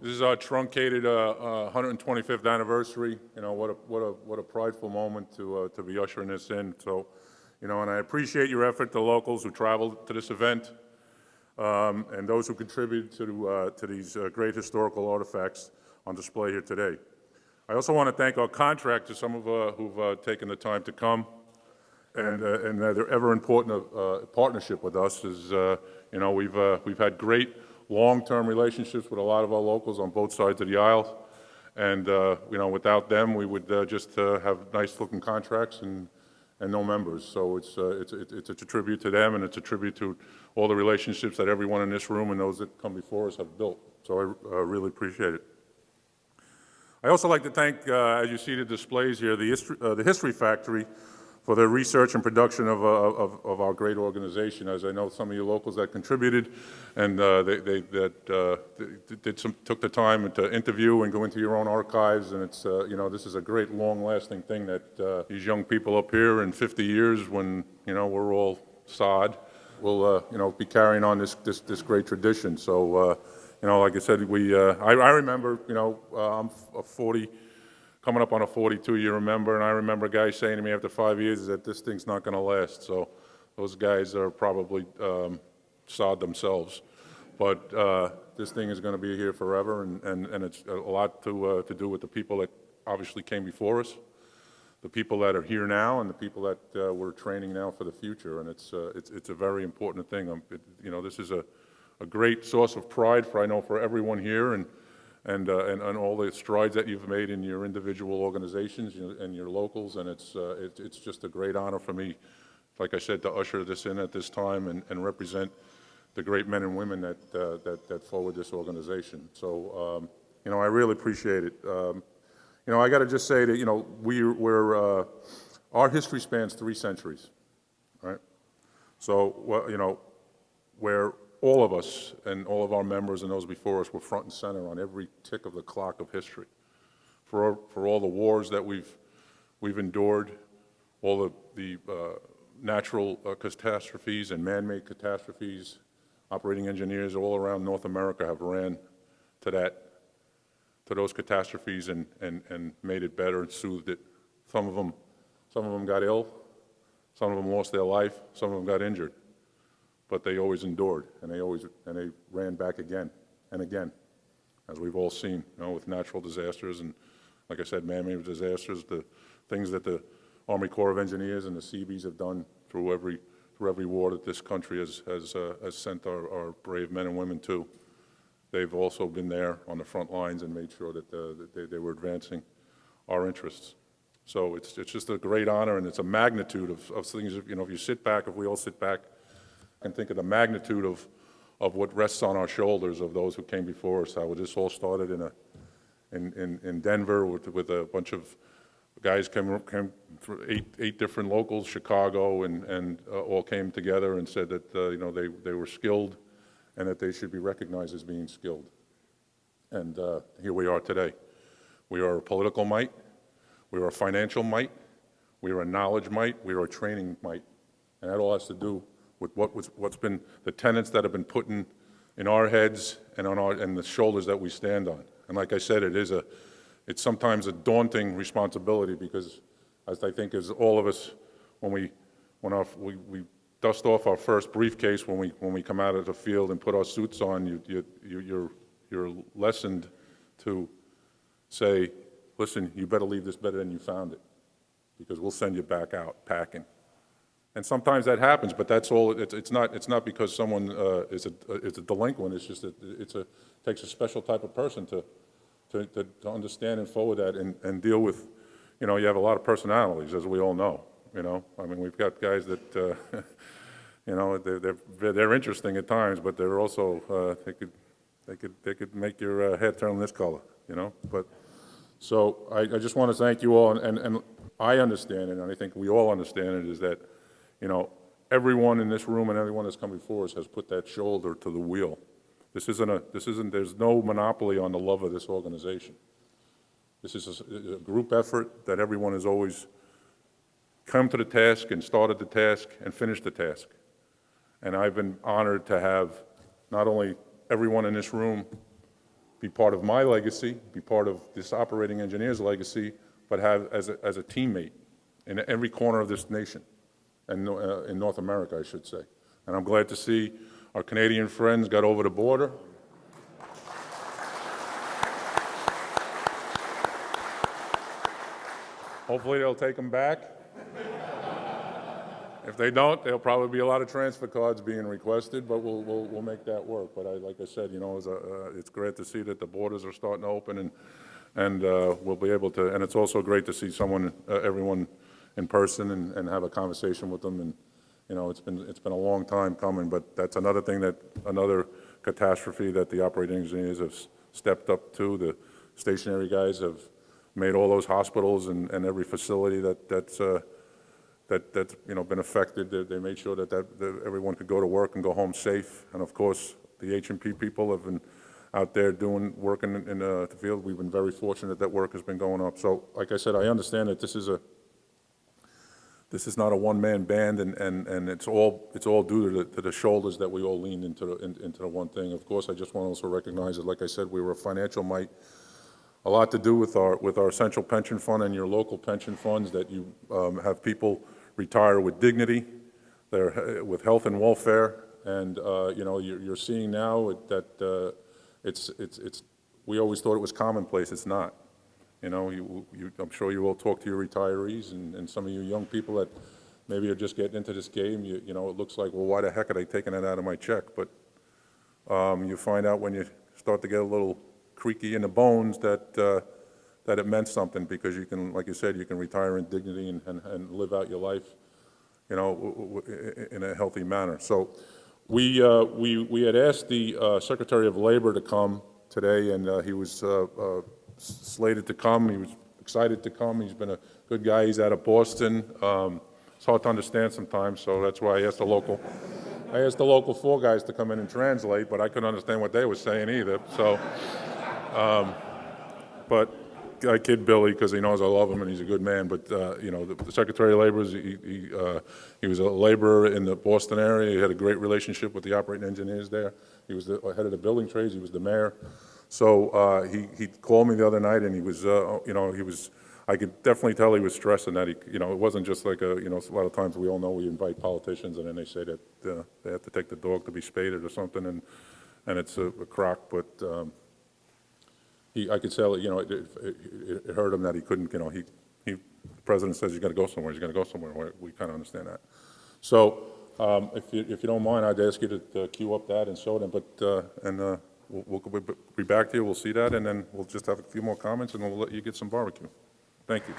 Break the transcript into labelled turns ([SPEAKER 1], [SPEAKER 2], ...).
[SPEAKER 1] This is our truncated 125th anniversary. You know, what a prideful moment to be ushering this in. So, you know, and I appreciate your effort, the locals who traveled to this event, and those who contributed to these great historical artifacts on display here today. I also want to thank our contractors, some of who've taken the time to come, and their ever important partnership with us. Is you know, we've had great long-term relationships with a lot of our locals on both sides of the aisle, and you know, without them, we would just have nice-looking contracts and no members. So it's a tribute to them, and it's a tribute to all the relationships that everyone in this room and those that come before us have built. So I really appreciate it. I also like to thank, as you see the displays here, the History Factory for their research and production of our great organization. As I know some of you locals that contributed, and took the time to interview and go into your own archives, and it's you know, this is a great long-lasting thing that these young people up here in 50 years, when you know we're all sod, will you know, be carrying on this great tradition. So you know, like I said, I remember, you know, I'm a 40. Coming up on a 42-year member, and I remember guys saying to me after 5 years that this thing's not going to last. So those guys are probably sod themselves. But this thing is going to be here forever, and it's a lot to do with the people that obviously came before us, the people that are here now, and the people that we're training now for the future. And it's a very important thing. You know, this is a great source of pride for, I know, for everyone here, and all the strides that you've made in your individual organizations and your locals, and it's just a great honor for me, like I said, to usher this in at this time and represent the great men and women that forward this organization. So, you know, I really appreciate it. You know, I got to just say that, you know, our history spans 3 centuries, right? So, well, you know, where all of us and all of our members and those before us were front and center on every tick of the clock of history. For all the wars that we've endured, all the natural catastrophes and man-made catastrophes, operating engineers all around North America have ran to those catastrophes and made it better and soothed it. Some of them got ill, some of them lost their life, some of them got injured. But they always endured, and they ran back again and again, as we've all seen, you know, with natural disasters and, like I said, man-made disasters, the things that the Army Corps of Engineers and the Seabees have done through every war that this country has sent our brave men and women to. They've also been there on the front lines and made sure that they were advancing our interests. So it's just a great honor, and it's a magnitude of things. You know, if you sit back, if we all sit back and think of the magnitude of what rests on our shoulders of those who came before us, how this all started in Denver with a bunch of guys came from 8 different locals, Chicago, and all came together and said that you know, they were skilled and that they should be recognized as being skilled. And here we are today. We are a political might, we are a financial might, we are a knowledge might, we are a training might, and that all has to do with what's been the tenets that have been put in our heads and on the shoulders that we stand on. And like I said, it's sometimes a daunting responsibility, because, as I think as all of us, when we dust off our first briefcase when we come out of the field and put our suits on, you're lessoned to say, listen, you better leave this better than you found it, because we'll send you back out packing. And sometimes that happens, but that's all. It's not because someone is a delinquent. It's just that it takes a special type of person to understand and forward that and deal with. You know, you have a lot of personalities, as we all know. You know, I mean, we've got guys that you know, they're interesting at times, but they're also they could make your head turn this color. You know, but so I just want to thank you all, and I understand it, and I think we all understand it, is that, you know, everyone in this room and everyone that's come before us has put that shoulder to the wheel. There's no monopoly on the love of this organization. This is a group effort that everyone has always come to the task and started the task and finished the task. And I've been honored to have not only everyone in this room be part of my legacy, be part of this operating engineer's legacy, but have as a teammate in every corner of this nation, and in North America, I should say. And I'm glad to see our Canadian friends got over the border. Hopefully they'll take them back. If they don't, there'll probably be a lot of transfer cards being requested, but we'll make that work. But like I said, you know, it's great to see that the borders are starting to open, and we'll be able to. And it's also great to see everyone in person and have a conversation with them. And you know, it's been a long time coming, but that's another catastrophe that the operating engineers have stepped up to. The stationary guys have made all those hospitals and every facility that's you know, been affected. They made sure that everyone could go to work and go home safe. And of course, the H&P people have been out there working in the field. We've been very fortunate that work has been going up. So, like I said, I understand that this is not a one-man band, and it's all due to the shoulders that we all lean into the one thing. Of course, I just want to also recognize that, like I said, we were a financial might. A lot to do with our central pension fund and your local pension funds, that you have people retire with dignity, with health and welfare, and you know, you're seeing now that we always thought it was commonplace. It's not. You know, I'm sure you all talk to your retirees and some of you young people that maybe are just getting into this game. You know, it looks like, well, why the heck are they taking that out of my check? But you find out when you start to get a little creaky in the bones that it meant something, because you can, like you said, you can retire in dignity and live out your life, you know, in a healthy manner. So we had asked the Secretary of Labor to come today, and he was slated to come. He was excited to come. He's been a good guy. He's out of Boston. It's hard to understand sometimes, so that's why I asked the local four guys to come in and translate, but I couldn't understand what they were saying either. So, but I kid Billy because he knows I love him and he's a good man. But you know, the Secretary of Labor, he was a laborer in the Boston area. He had a great relationship with the operating engineers there. He was the head of the building trades. He was the mayor. So he called me the other night, and he was, you know, I could definitely tell he was stressing that. You know, it wasn't just like you know, a lot of times we all know we invite politicians and then they say that they have to take the dog to be spaded or something, and it's a crock. But I could tell, you know, it hurt him that he couldn't, you know, the president says he's got to go somewhere. He's got to go somewhere. We kind of understand that. So if you don't mind, I'd ask you to queue up that and show them. But we'll be back to you. We'll see that, and then we'll just have a few more comments, and we'll let you get some barbecue. Thank you.